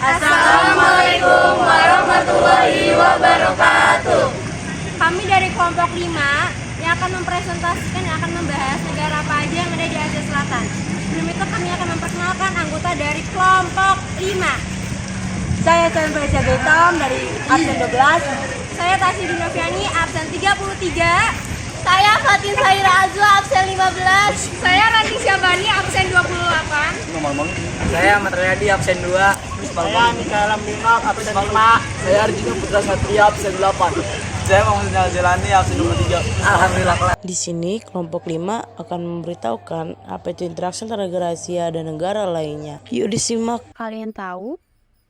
Assalamualaikum warahmatullahi wabarakatuh. Kami dari kelompok 5 yang akan mempresentasikan, yang akan membahas negara apa aja yang ada di Asia Selatan. Sebelum itu kami akan memperkenalkan anggota dari kelompok 5. Saya Chandra Jagetam dari absen 12. Saya Tasya Dinoviani, absen 33. Saya Fatin Saira Azwa, absen 15. Saya Ranti Syabani, absen 28. Saya Ahmad Riyadi, absen 2. Saya Mikaela Minok, absen 5. Saya Arjuna Putra Satria, absen 8. Saya Muhammad Jalani, absen 23. Alhamdulillah. Di sini, kelompok 5 akan memberitahukan apa itu interaksi antara negara Asia dan negara lainnya. Yuk disimak. Kalian tahu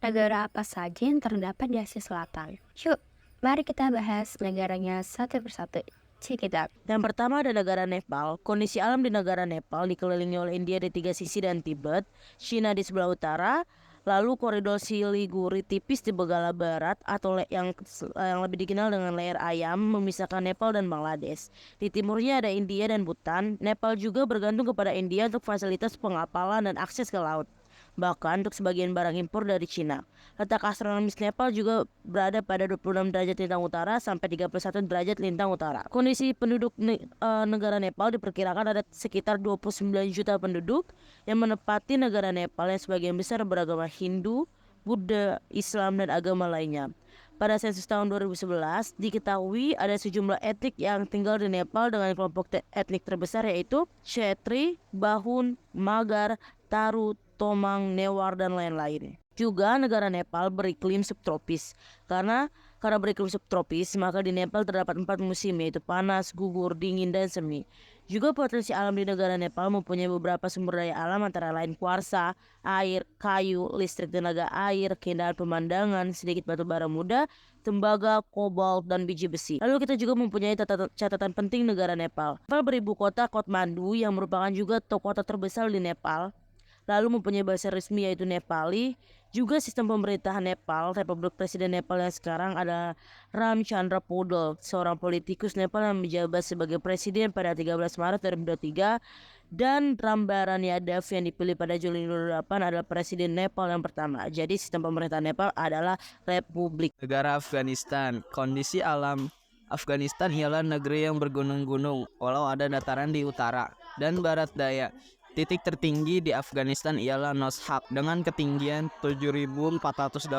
negara apa saja yang terdapat di Asia Selatan? Yuk, mari kita bahas negaranya satu persatu. Check it out. Yang pertama ada negara Nepal. Kondisi alam di negara Nepal dikelilingi oleh India di 3 sisi dan Tibet, Cina di sebelah utara, lalu koridor Siliguri tipis di Benggala Barat atau yang lebih dikenal dengan leher ayam memisahkan Nepal dan Bangladesh. Di timurnya ada India dan Bhutan. Nepal juga bergantung kepada India untuk fasilitas pengapalan dan akses ke laut, bahkan untuk sebagian barang impor dari Cina. Letak astronomis Nepal juga berada pada 26 derajat lintang utara sampai 31 derajat lintang utara. Kondisi penduduk negara Nepal diperkirakan ada sekitar 29 juta penduduk yang menempati negara Nepal yang sebagian besar beragama Hindu, Buddha, Islam, dan agama lainnya. Pada sensus tahun 2011, diketahui ada sejumlah etnik yang tinggal di Nepal dengan kelompok etnik terbesar yaitu Kshetri, Bahun, Magar, Taru, Tomang, Newar, dan lain-lain. Juga negara Nepal beriklim subtropis. Karena beriklim subtropis, maka di Nepal terdapat 4 musim yaitu panas, gugur, dingin, dan semi. Juga potensi alam di negara Nepal mempunyai beberapa sumber daya alam antara lain kuarsa, air, kayu, listrik tenaga air, keindahan pemandangan, sedikit batu bara muda, tembaga, kobalt, dan biji besi. Lalu kita juga mempunyai catatan penting negara Nepal. Nepal beribu kota Kathmandu yang merupakan juga kota terbesar di Nepal. Lalu mempunyai bahasa resmi yaitu Nepali. Juga sistem pemerintahan Nepal, Republik Presiden Nepal yang sekarang adalah Ramchandra Poudel, seorang politikus Nepal yang menjabat sebagai presiden pada 13 Maret 2023, dan Rambaran Yadav yang dipilih pada Juli 2008 adalah presiden Nepal yang pertama. Jadi sistem pemerintahan Nepal adalah republik. Negara Afghanistan. Kondisi alam Afghanistan ialah negeri yang bergunung-gunung, walau ada dataran di utara dan barat daya. Titik tertinggi di Afghanistan ialah Noshak dengan ketinggian 7.485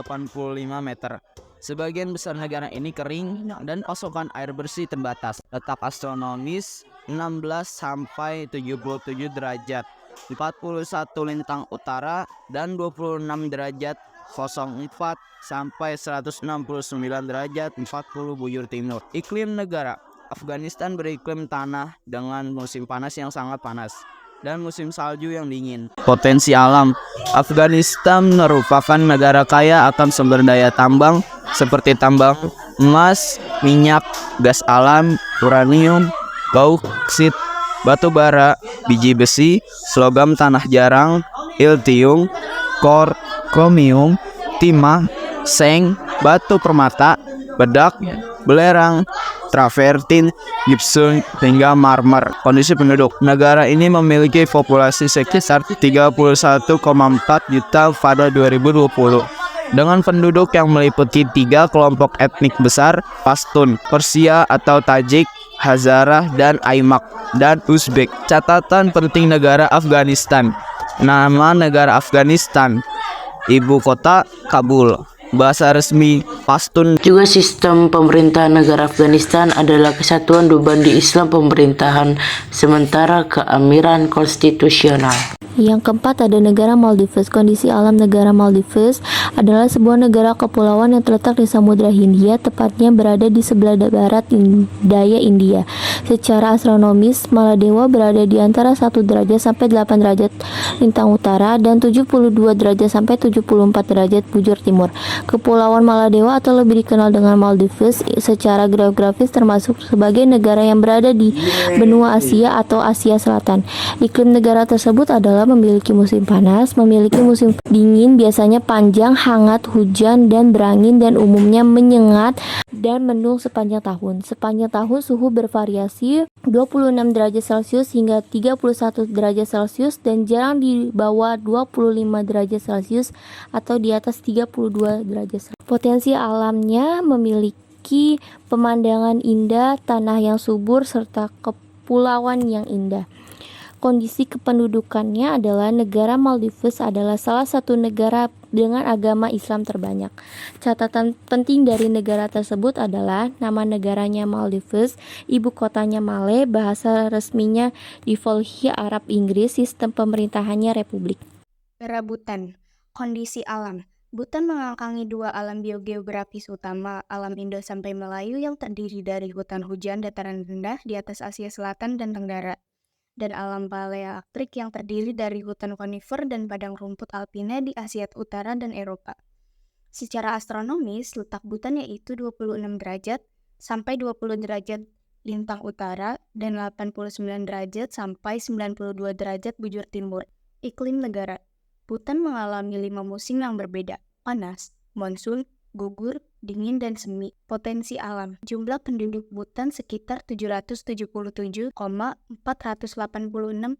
meter. Sebagian besar negara ini kering dan pasokan air bersih terbatas. Letak astronomis 16 sampai 77 derajat, 41 lintang utara dan 26 derajat 04 sampai 169 derajat 40 bujur timur. Iklim negara Afghanistan beriklim tanah dengan musim panas yang sangat panas dan musim salju yang dingin. Potensi alam Afghanistan merupakan negara kaya akan sumber daya tambang seperti tambang emas, minyak, gas alam, uranium, bauksit, batu bara, biji besi, logam tanah jarang, iltium, kor, kromium, timah, seng, batu permata, bedak, belerang, travertin, gipsum, hingga marmer. Kondisi penduduk negara ini memiliki populasi sekitar 31,4 juta pada 2020 dengan penduduk yang meliputi 3 kelompok etnik besar, Pashtun, Persia atau Tajik, Hazarah, dan Aimak, dan Uzbek. Catatan penting negara Afghanistan. Nama negara Afghanistan, ibu kota Kabul. Bahasa resmi Pashtun. Juga sistem pemerintahan negara Afghanistan adalah kesatuan dua bandi Islam pemerintahan sementara keamiran konstitusional. Yang keempat ada negara Maldives. Kondisi alam negara Maldives adalah sebuah negara kepulauan yang terletak di Samudra Hindia, tepatnya berada di sebelah barat daya India. Secara astronomis, Maladewa berada di antara 1 derajat sampai 8 derajat lintang utara dan 72 derajat sampai 74 derajat bujur timur. Kepulauan Maladewa atau lebih dikenal dengan Maldives secara geografis termasuk sebagai negara yang berada di benua Asia atau Asia Selatan. Iklim negara tersebut adalah memiliki musim panas, memiliki musim dingin biasanya panjang, hangat, hujan, dan berangin dan umumnya menyengat dan mendung sepanjang tahun. Sepanjang tahun suhu bervariasi 26 derajat Celcius hingga 31 derajat Celcius dan jarang di bawah 25 derajat Celcius atau di atas 32 derajat Celcius. Potensi alamnya memiliki pemandangan indah, tanah yang subur, serta kepulauan yang indah. Kondisi kependudukannya adalah negara Maldives adalah salah satu negara dengan agama Islam terbanyak. Catatan penting dari negara tersebut adalah nama negaranya Maldives, ibu kotanya Malay, bahasa resminya Devolhi Arab Inggris, sistem pemerintahannya republik. Negara Bhutan. Kondisi alam. Bhutan mengangkangi dua alam biogeografis utama, alam Indo sampai Melayu yang terdiri dari hutan hujan dataran rendah di atas Asia Selatan dan Tenggara, dan alam palearktik yang terdiri dari hutan konifer dan padang rumput alpina di Asia Utara dan Eropa. Secara astronomis, letak Bhutan yaitu 26 derajat sampai 20 derajat lintang utara dan 89 derajat sampai 92 derajat bujur timur. Iklim negara. Bhutan mengalami 5 musim yang berbeda: panas, monsun, gugur, dingin, dan semi. Potensi alam. Jumlah penduduk Bhutan sekitar 777,486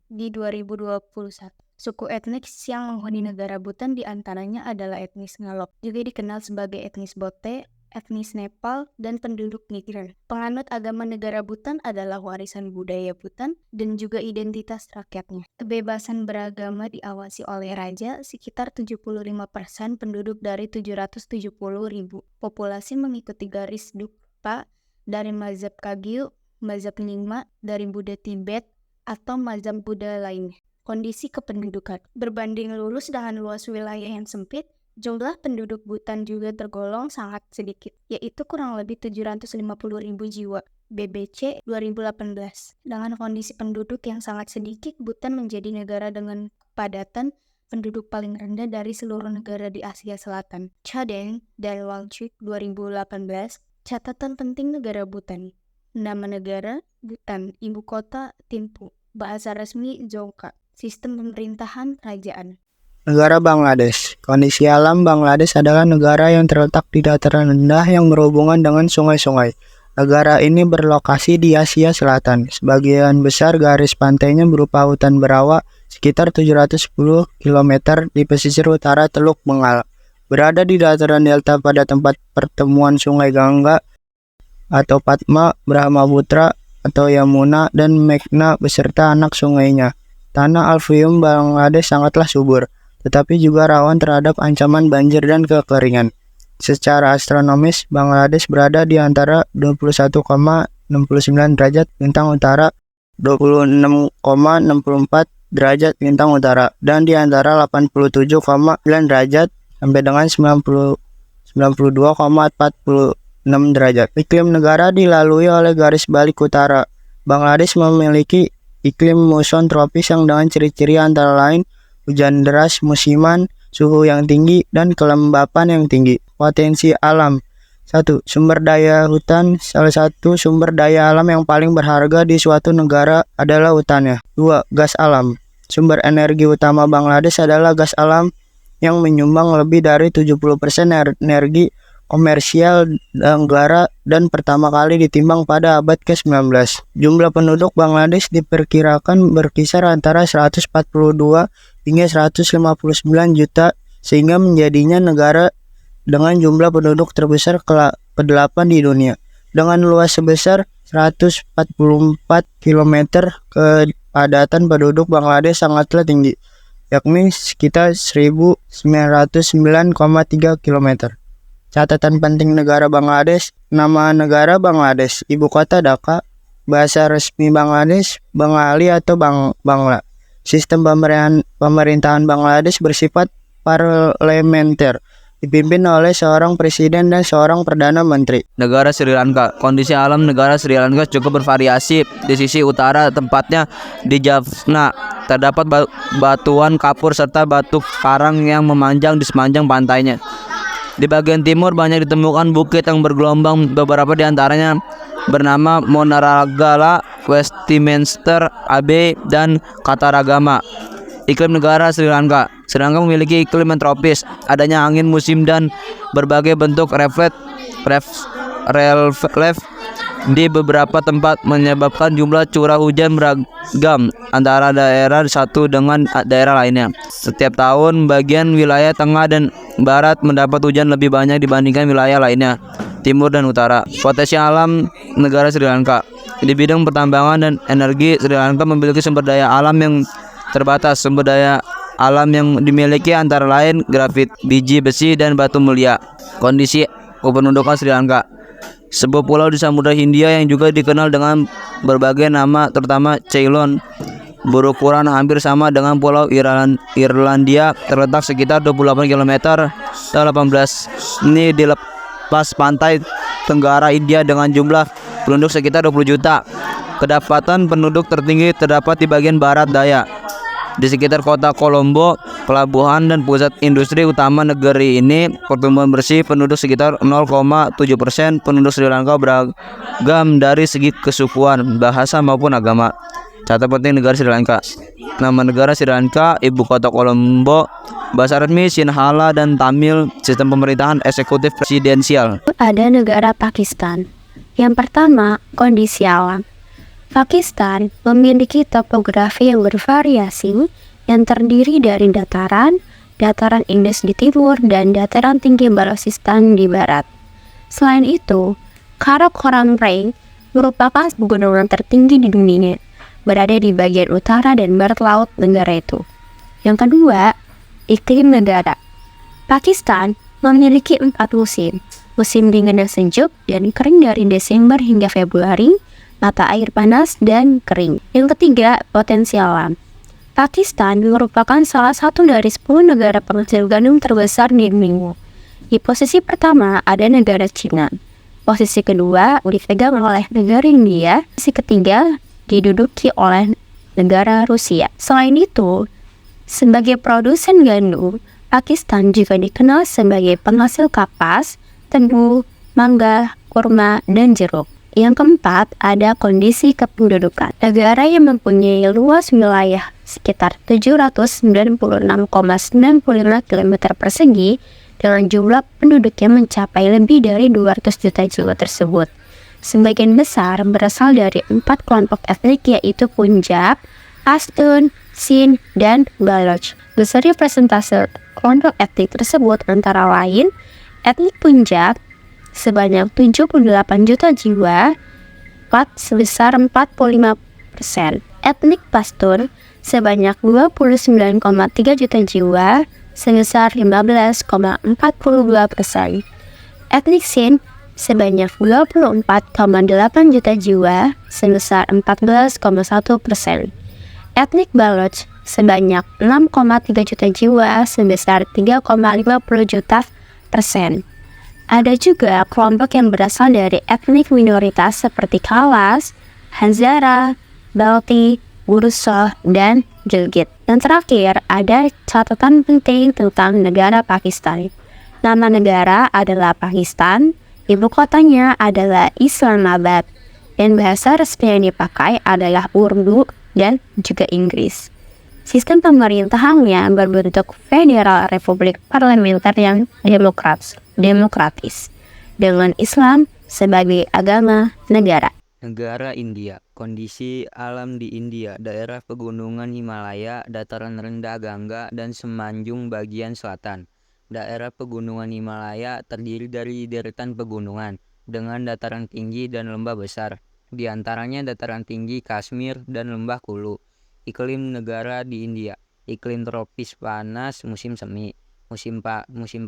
di 2021. Suku etnis yang menghuni negara Bhutan diantaranya adalah etnis Ngalok, juga dikenal sebagai etnis Bote, etnis Nepal, dan penduduk Nigger. Penganut agama negara Bhutan adalah warisan budaya Bhutan dan juga identitas rakyatnya. Kebebasan beragama diawasi oleh raja, sekitar 75% penduduk dari 770.000. Populasi mengikuti garis Drukpa dari mazhab Kagyu, mazhab Nyingma dari Buddha Tibet, atau mazhab Buddha lainnya. Kondisi kependudukan. Berbanding lurus dengan luas wilayah yang sempit, jumlah penduduk Bhutan juga tergolong sangat sedikit, yaitu kurang lebih 750.000 jiwa. BBC 2018. Dengan kondisi penduduk yang sangat sedikit, Bhutan menjadi negara dengan kepadatan penduduk paling rendah dari seluruh negara di Asia Selatan. Chadeng dari Walchik 2018. Catatan penting negara Bhutan. Nama negara Bhutan, ibu kota Thimphu, bahasa resmi Dzongkha, sistem pemerintahan kerajaan. Negara Bangladesh. Kondisi alam Bangladesh adalah negara yang terletak di dataran rendah yang berhubungan dengan sungai-sungai. Negara ini berlokasi di Asia Selatan. Sebagian besar garis pantainya berupa hutan berawa sekitar 710 km di pesisir utara Teluk Bengal. Berada di dataran delta pada tempat pertemuan sungai Gangga atau Padma, Brahmaputra atau Yamuna, dan Meghna beserta anak sungainya. Tanah alluvium Bangladesh sangatlah subur, tetapi juga rawan terhadap ancaman banjir dan kekeringan. Secara astronomis, Bangladesh berada di antara 21,69 derajat lintang utara, 26,64 derajat lintang utara, dan di antara 87,9 derajat sampai dengan 92,46 derajat. Iklim negara dilalui oleh garis balik utara. Bangladesh memiliki iklim muson tropis yang dengan ciri-ciri antara lain hujan deras musiman, suhu yang tinggi, dan kelembapan yang tinggi. Potensi alam. 1. Sumber daya hutan. Salah satu sumber daya alam yang paling berharga di suatu negara adalah hutannya. 2. Gas alam. Sumber energi utama Bangladesh adalah gas alam yang menyumbang lebih dari 70% energi komersial negara dan pertama kali ditimbang pada abad ke-19. Jumlah penduduk Bangladesh diperkirakan berkisar antara 142 hingga 159 juta, sehingga menjadinya negara dengan jumlah penduduk terbesar ke-8 di dunia. Dengan luas sebesar 144 km, kepadatan penduduk Bangladesh sangatlah tinggi, yakni sekitar 1909,3 km. Catatan penting negara Bangladesh. Nama negara Bangladesh, ibu kota Dhaka, bahasa resmi Bangladesh Bengali atau Bangla. Sistem pemerintahan Bangladesh bersifat parlementer, dipimpin oleh seorang presiden dan seorang perdana menteri. Negara Sri Lanka. Kondisi alam negara Sri Lanka cukup bervariasi. Di sisi utara, tempatnya di Jaffna, terdapat batuan kapur serta batu karang yang memanjang di sepanjang pantainya. Di bagian timur banyak ditemukan bukit yang bergelombang, beberapa di antaranya bernama Monaragala, Westminster Abbey, dan Kataragama. Iklim negara Sri Lanka. Sri Lanka memiliki iklim yang tropis, adanya angin musim dan berbagai bentuk relief di beberapa tempat menyebabkan jumlah curah hujan beragam antara daerah satu dengan daerah lainnya. Setiap tahun bagian wilayah tengah dan barat mendapat hujan lebih banyak dibandingkan wilayah lainnya, timur dan utara. Potensi alam negara Sri Lanka. Di bidang pertambangan dan energi, Sri Lanka memiliki sumber daya alam yang terbatas. Sumber daya alam yang dimiliki antara lain grafit, biji besi, dan batu mulia. Kondisi kependudukan Sri Lanka. Sebuah pulau di Samudra Hindia yang juga dikenal dengan berbagai nama, terutama Ceylon, berukuran hampir sama dengan Pulau Irlandia, terletak sekitar 28 km dan 18 ini di lepas pantai tenggara India dengan jumlah penduduk sekitar 20 juta. Kedapatan penduduk tertinggi terdapat di bagian barat daya, di sekitar kota Colombo, pelabuhan dan pusat industri utama negeri ini. Pertumbuhan bersih penduduk sekitar 0,7%. Penduduk Sri Lanka beragam dari segi kesukuan, bahasa maupun agama. Catatan penting negara Sri Lanka. Nama negara Sri Lanka, ibu kota Colombo, bahasa resmi Sinhala dan Tamil, sistem pemerintahan eksekutif presidensial. Ada negara Pakistan. Yang pertama, kondisi alam. Pakistan memiliki topografi yang bervariasi yang terdiri dari dataran Indus di timur, dan dataran tinggi Balochistan di barat. Selain itu, Karakoram Range merupakan pegunungan tertinggi di dunia, berada di bagian utara dan barat laut negara itu. Yang kedua, iklim negara. Pakistan memiliki 4 musim. Musim dingin dan sejuk dan kering dari Desember hingga Februari, mata air panas dan kering. Yang ketiga, potensi alam. Pakistan merupakan salah satu dari 10 negara penghasil gandum terbesar di dunia. Di posisi pertama ada negara Cina. Posisi kedua dipegang oleh negara India. Posisi ketiga diduduki oleh negara Rusia. Selain itu, sebagai produsen gandum, Pakistan juga dikenal sebagai penghasil kapas, tebu, mangga, kurma, dan jeruk. Yang keempat, ada kondisi kependudukan. Negara yang mempunyai luas wilayah sekitar 796,95 km persegi dengan jumlah penduduk yang mencapai lebih dari 200 juta jiwa tersebut. Sebagian besar berasal dari 4 kelompok etnik, yaitu Punjab, Pashtun, Sindh, dan Baloch. Besarnya persentase kelompok etnik tersebut antara lain etnik Punjab sebanyak 78 juta jiwa, sebesar 45%. Etnik Pashtun sebanyak 29,3 juta jiwa, sebesar 15,42%. Etnik Sindh sebanyak 24,8 juta jiwa, sebesar 14,1%. Etnik Baloch sebanyak 6,3 juta jiwa, sebesar 3,50 juta persen. Ada juga kelompok yang berasal dari etnik minoritas seperti Khawas, Hazara, Balti, Gursoh, dan Gilgit. Dan terakhir, ada catatan penting tentang negara Pakistan. Nama negara adalah Pakistan, ibu kotanya adalah Islamabad, dan bahasa resmi yang dipakai adalah Urdu dan juga Inggris. Sistem pemerintahannya berbentuk federal republik parlementer yang demokratis, dengan Islam sebagai agama negara. Negara India. Kondisi alam di India, daerah pegunungan Himalaya, dataran rendah Gangga, dan semenanjung bagian selatan. Daerah pegunungan Himalaya terdiri dari deretan pegunungan dengan dataran tinggi dan lembah besar. Di antaranya dataran tinggi Kashmir dan lembah Kulu. Iklim negara di India. Iklim tropis panas musim semi, musim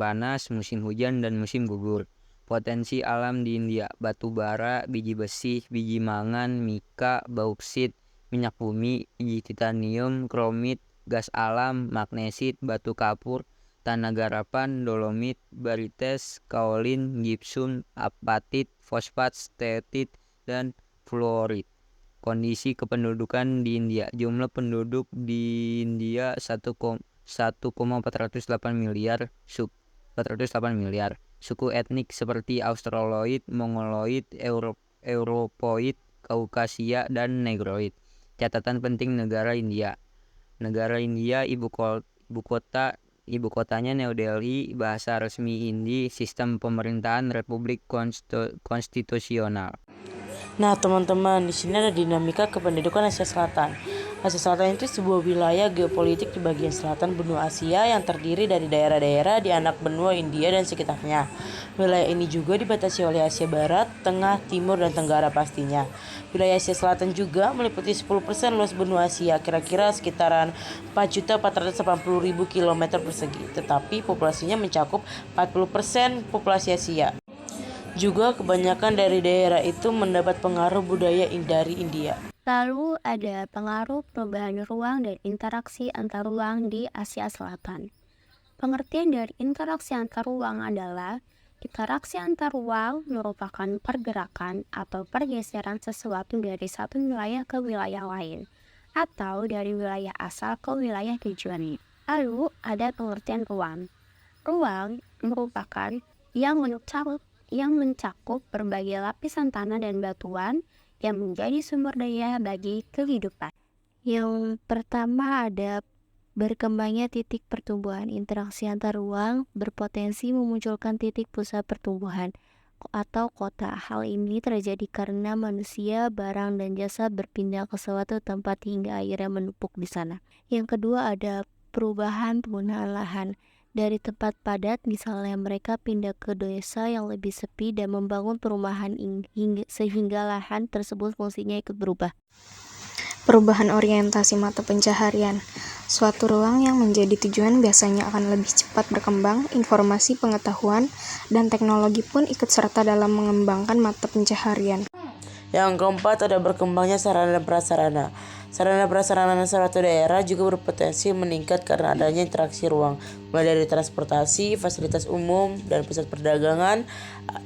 panas, musim hujan, dan musim gugur. Potensi alam di India: batu bara, biji besi, biji mangan, mika, bauksit, minyak bumi, biji titanium, kromit, gas alam, magnesit, batu kapur, tanah garapan, dolomit, barites, kaolin, gipsum, apatit, fosfat, steatit, dan fluorit. Kondisi kependudukan di India. Jumlah penduduk di India 1,408 miliar. Suku etnik seperti Australoid, Mongoloid, Europoid, Kaukasia, dan Negroid. Catatan penting negara India. Negara India, ibu kotanya New Delhi, bahasa resmi Hindi, sistem pemerintahan Republik Konstitusional. Nah, teman-teman, di sini ada dinamika kependudukan Asia Selatan. Asia Selatan itu sebuah wilayah geopolitik di bagian selatan benua Asia yang terdiri dari daerah-daerah di anak benua India dan sekitarnya. Wilayah ini juga dibatasi oleh Asia Barat, Tengah, Timur, dan Tenggara pastinya. Wilayah Asia Selatan juga meliputi 10% luas benua Asia, kira-kira sekitaran 4.480.000 km persegi. Tetapi populasinya mencakup 40% populasi Asia. Juga kebanyakan dari daerah itu mendapat pengaruh budaya dari India. Lalu ada pengaruh perubahan ruang dan interaksi antar ruang di Asia Selatan. Pengertian dari interaksi antar ruang adalah interaksi antar ruang merupakan pergerakan atau pergeseran sesuatu dari satu wilayah ke wilayah lain atau dari wilayah asal ke wilayah tujuan. Lalu ada pengertian ruang. Ruang merupakan yang mencakup berbagai lapisan tanah dan batuan yang menjadi sumber daya bagi kehidupan. Yang pertama ada berkembangnya titik pertumbuhan. Interaksi antar ruang berpotensi memunculkan titik pusat pertumbuhan atau kota. Hal ini terjadi karena manusia, barang, dan jasa berpindah ke suatu tempat hingga akhirnya menumpuk di sana. Yang kedua ada perubahan penggunaan lahan. Dari tempat padat, misalnya mereka pindah ke desa yang lebih sepi dan membangun perumahan sehingga lahan tersebut fungsinya ikut berubah. Perubahan orientasi mata pencaharian. Suatu ruang yang menjadi tujuan biasanya akan lebih cepat berkembang, informasi, pengetahuan, dan teknologi pun ikut serta dalam mengembangkan mata pencaharian. Yang keempat ada berkembangnya sarana dan prasarana. Sarana prasarana suatu daerah juga berpotensi meningkat karena adanya interaksi ruang, mulai dari transportasi, fasilitas umum, dan pusat perdagangan,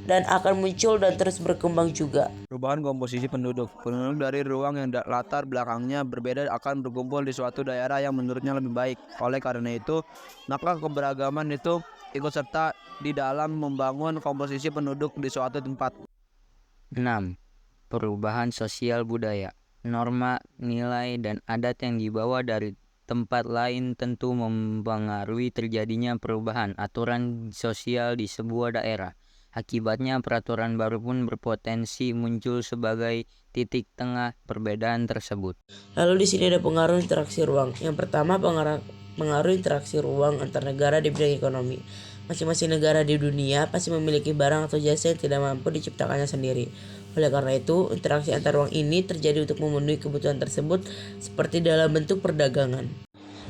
dan akan muncul dan terus berkembang juga. Perubahan komposisi penduduk. Penduduk dari ruang yang latar belakangnya berbeda akan berkumpul di suatu daerah yang menurutnya lebih baik. Oleh karena itu, maka keberagaman itu ikut serta di dalam membangun komposisi penduduk di suatu tempat. 6. Perubahan sosial budaya. Norma, nilai, dan adat yang dibawa dari tempat lain tentu mempengaruhi terjadinya perubahan aturan sosial di sebuah daerah. Akibatnya peraturan baru pun berpotensi muncul sebagai titik tengah perbedaan tersebut. Lalu di sini ada pengaruh interaksi ruang. Yang pertama pengaruh interaksi ruang antar negara di bidang ekonomi. Masing-masing negara di dunia pasti memiliki barang atau jasa yang tidak mampu diciptakannya sendiri. Oleh karena itu, interaksi antar ruang ini terjadi untuk memenuhi kebutuhan tersebut seperti dalam bentuk perdagangan.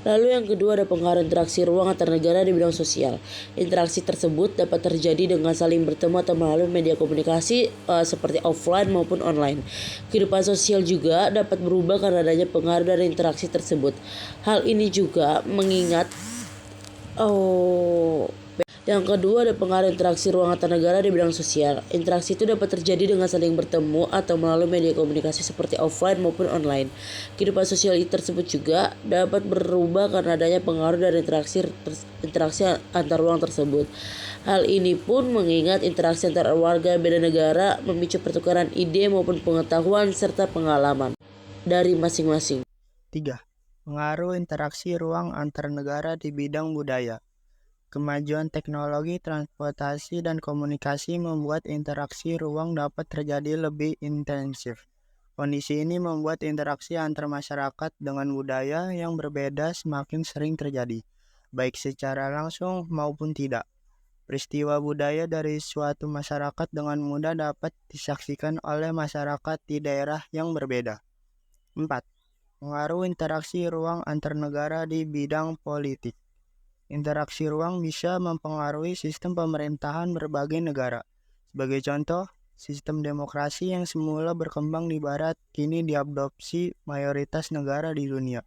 Lalu yang kedua ada pengaruh interaksi ruang antar negara di bidang sosial. Interaksi tersebut dapat terjadi dengan saling bertemu atau melalui media komunikasi seperti offline maupun online. Kehidupan sosial juga dapat berubah karena adanya pengaruh dari interaksi tersebut. Hal ini juga mengingat Yang kedua ada pengaruh interaksi ruang antar negara di bidang sosial. Interaksi itu dapat terjadi dengan saling bertemu atau melalui media komunikasi seperti offline maupun online. Kehidupan sosial tersebut juga dapat berubah karena adanya pengaruh dari interaksi antar ruang tersebut. Hal ini pun mengingat interaksi antar warga beda negara memicu pertukaran ide maupun pengetahuan serta pengalaman dari masing-masing. 3. Pengaruh interaksi ruang antar negara di bidang budaya. Kemajuan teknologi, transportasi, dan komunikasi membuat interaksi ruang dapat terjadi lebih intensif. Kondisi ini membuat interaksi antar masyarakat dengan budaya yang berbeda semakin sering terjadi, baik secara langsung maupun tidak. Peristiwa budaya dari suatu masyarakat dengan mudah dapat disaksikan oleh masyarakat di daerah yang berbeda. 4. Pengaruh interaksi ruang antar negara di bidang politik. Interaksi ruang bisa mempengaruhi sistem pemerintahan berbagai negara. Sebagai contoh, sistem demokrasi yang semula berkembang di barat kini diadopsi mayoritas negara di dunia.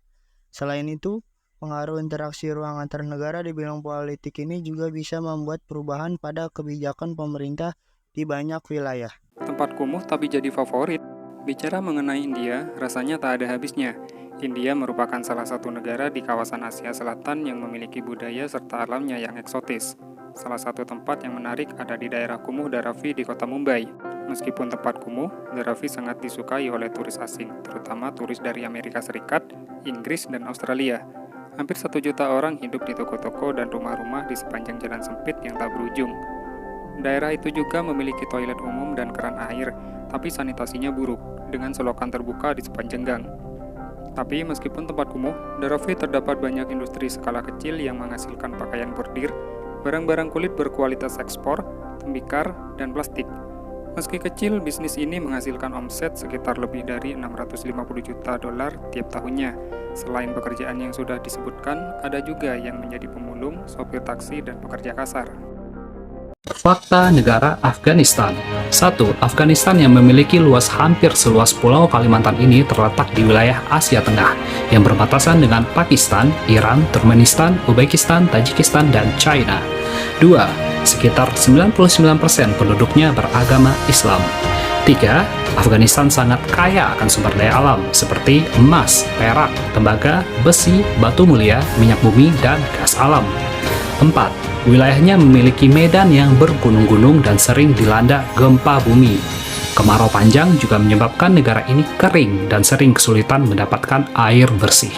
Selain itu, pengaruh interaksi ruang antar negara di bidang politik ini juga bisa membuat perubahan pada kebijakan pemerintah di banyak wilayah. Tempat kumuh tapi jadi favorit. Bicara mengenai India, rasanya tak ada habisnya. India merupakan salah satu negara di kawasan Asia Selatan yang memiliki budaya serta alamnya yang eksotis. Salah satu tempat yang menarik ada di daerah kumuh Dharavi di kota Mumbai. Meskipun tempat kumuh, Dharavi sangat disukai oleh turis asing, terutama turis dari Amerika Serikat, Inggris, dan Australia. Hampir 1 juta orang hidup di toko-toko dan rumah-rumah di sepanjang jalan sempit yang tak berujung. Daerah itu juga memiliki toilet umum dan keran air, tapi sanitasinya buruk, dengan selokan terbuka di sepanjang gang. Tapi meskipun tempat kumuh, Dharavi terdapat banyak industri skala kecil yang menghasilkan pakaian bordir, barang-barang kulit berkualitas ekspor, tembikar, dan plastik. Meski kecil, bisnis ini menghasilkan omset sekitar lebih dari 650 juta dolar tiap tahunnya. Selain pekerjaan yang sudah disebutkan, ada juga yang menjadi pemulung, sopir taksi, dan pekerja kasar. Fakta negara Afghanistan. 1. Afghanistan yang memiliki luas hampir seluas pulau Kalimantan ini terletak di wilayah Asia Tengah yang berbatasan dengan Pakistan, Iran, Turkmenistan, Uzbekistan, Tajikistan, dan China. 2. Sekitar 99% penduduknya beragama Islam. 3. Afghanistan sangat kaya akan sumber daya alam seperti emas, perak, tembaga, besi, batu mulia, minyak bumi, dan gas alam. 4. Wilayahnya memiliki medan yang bergunung-gunung dan sering dilanda gempa bumi. Kemarau panjang juga menyebabkan negara ini kering dan sering kesulitan mendapatkan air bersih.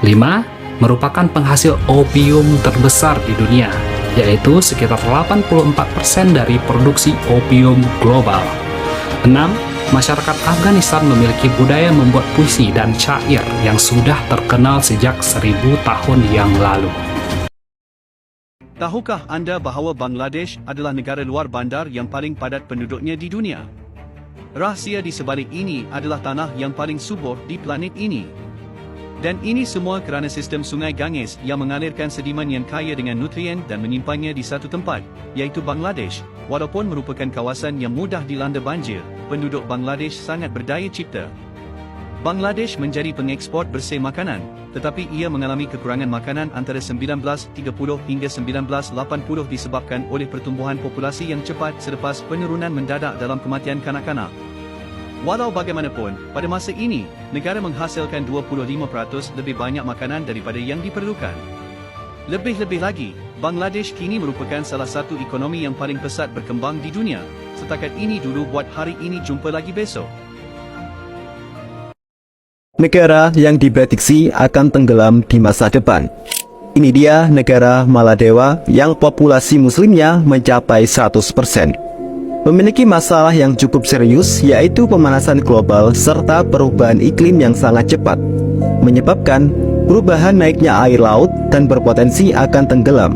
5. Merupakan penghasil opium terbesar di dunia, yaitu sekitar 84% dari produksi opium global. 6. Masyarakat Afghanistan memiliki budaya membuat puisi dan syair yang sudah terkenal sejak 1000 tahun yang lalu. Tahukah anda bahawa Bangladesh adalah negara luar bandar yang paling padat penduduknya di dunia? Rahsia di sebalik ini adalah tanah yang paling subur di planet ini. Dan ini semua kerana sistem sungai Ganges yang mengalirkan sedimen yang kaya dengan nutrien dan menyimpannya di satu tempat, iaitu Bangladesh. Walaupun merupakan kawasan yang mudah dilanda banjir, penduduk Bangladesh sangat berdaya cipta. Bangladesh menjadi pengekspor bersih makanan, tetapi ia mengalami kekurangan makanan antara 1930 hingga 1980 disebabkan oleh pertumbuhan populasi yang cepat selepas penurunan mendadak dalam kematian kanak-kanak. Walau bagaimanapun, pada masa ini, negara menghasilkan 25% lebih banyak makanan daripada yang diperlukan. Lebih-lebih lagi, Bangladesh kini merupakan salah satu ekonomi yang paling pesat berkembang di dunia. Setakat ini dulu buat hari ini, jumpa lagi besok. Negara yang diprediksi akan tenggelam di masa depan. Ini dia negara Maladewa yang populasi muslimnya mencapai 100%. Memiliki masalah yang cukup serius, yaitu pemanasan global serta perubahan iklim yang sangat cepat, menyebabkan perubahan naiknya air laut dan berpotensi akan tenggelam.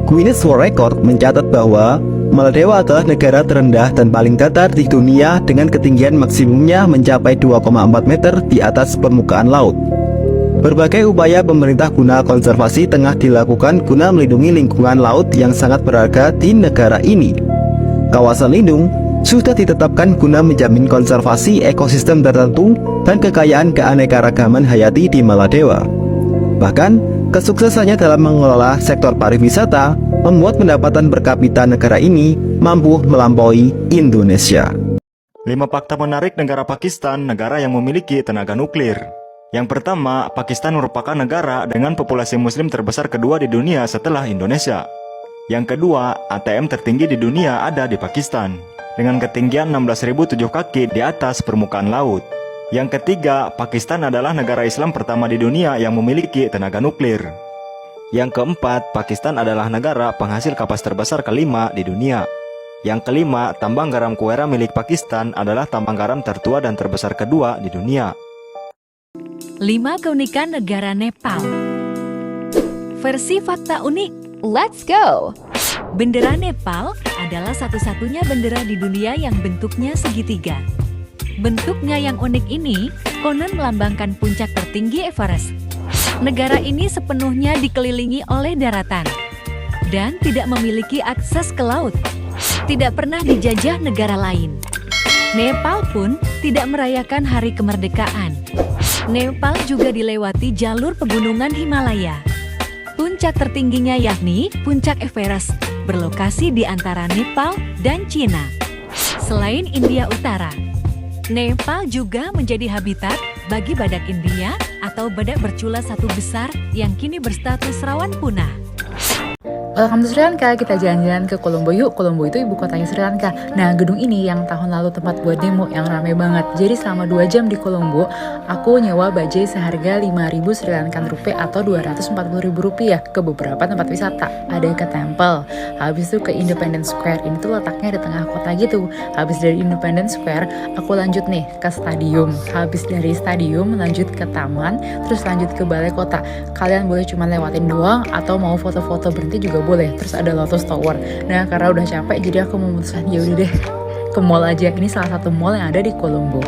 Guinness World Record mencatat bahwa Maladewa adalah negara terendah dan paling datar di dunia dengan ketinggian maksimumnya mencapai 2,4 meter di atas permukaan laut. Berbagai upaya pemerintah guna konservasi tengah dilakukan guna melindungi lingkungan laut yang sangat berharga di negara ini. Kawasan lindung sudah ditetapkan guna menjamin konservasi ekosistem tertentu dan kekayaan keanekaragaman hayati di Maladewa. Bahkan, kesuksesannya dalam mengelola sektor pariwisata membuat pendapatan per kapita negara ini mampu melampaui Indonesia. 5 fakta menarik negara Pakistan, negara yang memiliki tenaga nuklir. Yang pertama, Pakistan merupakan negara dengan populasi muslim terbesar kedua di dunia setelah Indonesia. Yang kedua, ATM tertinggi di dunia ada di Pakistan, dengan ketinggian 16.007 kaki di atas permukaan laut. Yang ketiga, Pakistan adalah negara Islam pertama di dunia yang memiliki tenaga nuklir. Yang keempat, Pakistan adalah negara penghasil kapas terbesar kelima di dunia. Yang kelima, tambang garam Kuwera milik Pakistan adalah tambang garam tertua dan terbesar kedua di dunia. 5 keunikan negara Nepal. Versi fakta unik. Let's go! Bendera Nepal adalah satu-satunya bendera di dunia yang bentuknya segitiga. Bentuknya yang unik ini konon melambangkan puncak tertinggi Everest. Negara ini sepenuhnya dikelilingi oleh daratan dan tidak memiliki akses ke laut. Tidak pernah dijajah negara lain. Nepal pun tidak merayakan hari kemerdekaan. Nepal juga dilewati jalur pegunungan Himalaya. Puncak tertingginya yakni Puncak Everest berlokasi di antara Nepal dan Cina. Selain India Utara, Nepal juga menjadi habitat bagi badak India atau badak bercula satu besar yang kini berstatus rawan punah. Welcome to Sri Lanka, kita jalan-jalan ke Colombo yuk. Colombo itu ibu kotanya Sri Lanka. Nah, gedung ini yang tahun lalu tempat buat demo yang rame banget. Jadi selama 2 jam di Colombo, aku nyewa bajai seharga 5.000 Sri Lankan rupiah atau 240.000 rupiah ke beberapa tempat wisata. Ada ke Temple, habis itu ke Independence Square. Ini tuh letaknya di tengah kota gitu. Habis dari Independence Square, aku lanjut nih ke stadium. Habis dari stadium, lanjut ke taman, terus lanjut ke balai kota. Kalian boleh cuma lewatin doang atau mau foto-foto berhenti juga boleh. Terus ada Lotus Tower. Nah, karena udah capek jadi aku memutuskan ya udah deh ke mall aja. Ini salah satu mall yang ada di Colombo.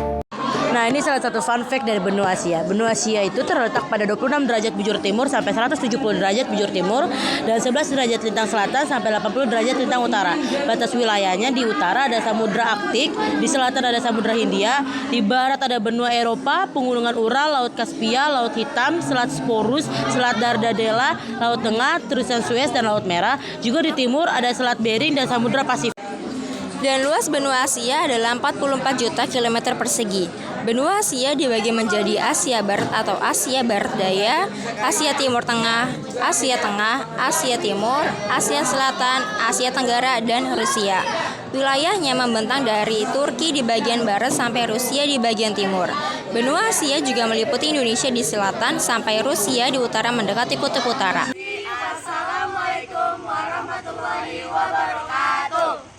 Nah, ini salah satu fun fact dari benua Asia. Benua Asia itu terletak pada 26 derajat bujur timur sampai 170 derajat bujur timur dan 11 derajat lintang selatan sampai 80 derajat lintang utara. Batas wilayahnya di utara ada Samudra Arktik, di selatan ada Samudra Hindia, di barat ada benua Eropa, pegunungan Ural, Laut Kaspia, Laut Hitam, Selat Sporus, Selat Dardanella, Laut Tengah, Terusan Suez dan Laut Merah. Juga di timur ada Selat Bering dan Samudra Pasifik. Dan luas benua Asia adalah 44 juta kilometer persegi. Benua Asia dibagi menjadi Asia Barat atau Asia Barat Daya, Asia Timur Tengah, Asia Tengah, Asia Timur, Asia Selatan, Asia Tenggara, dan Rusia. Wilayahnya membentang dari Turki di bagian barat sampai Rusia di bagian timur. Benua Asia juga meliputi Indonesia di selatan sampai Rusia di utara mendekati kutub utara. Assalamualaikum warahmatullahi wabarakatuh.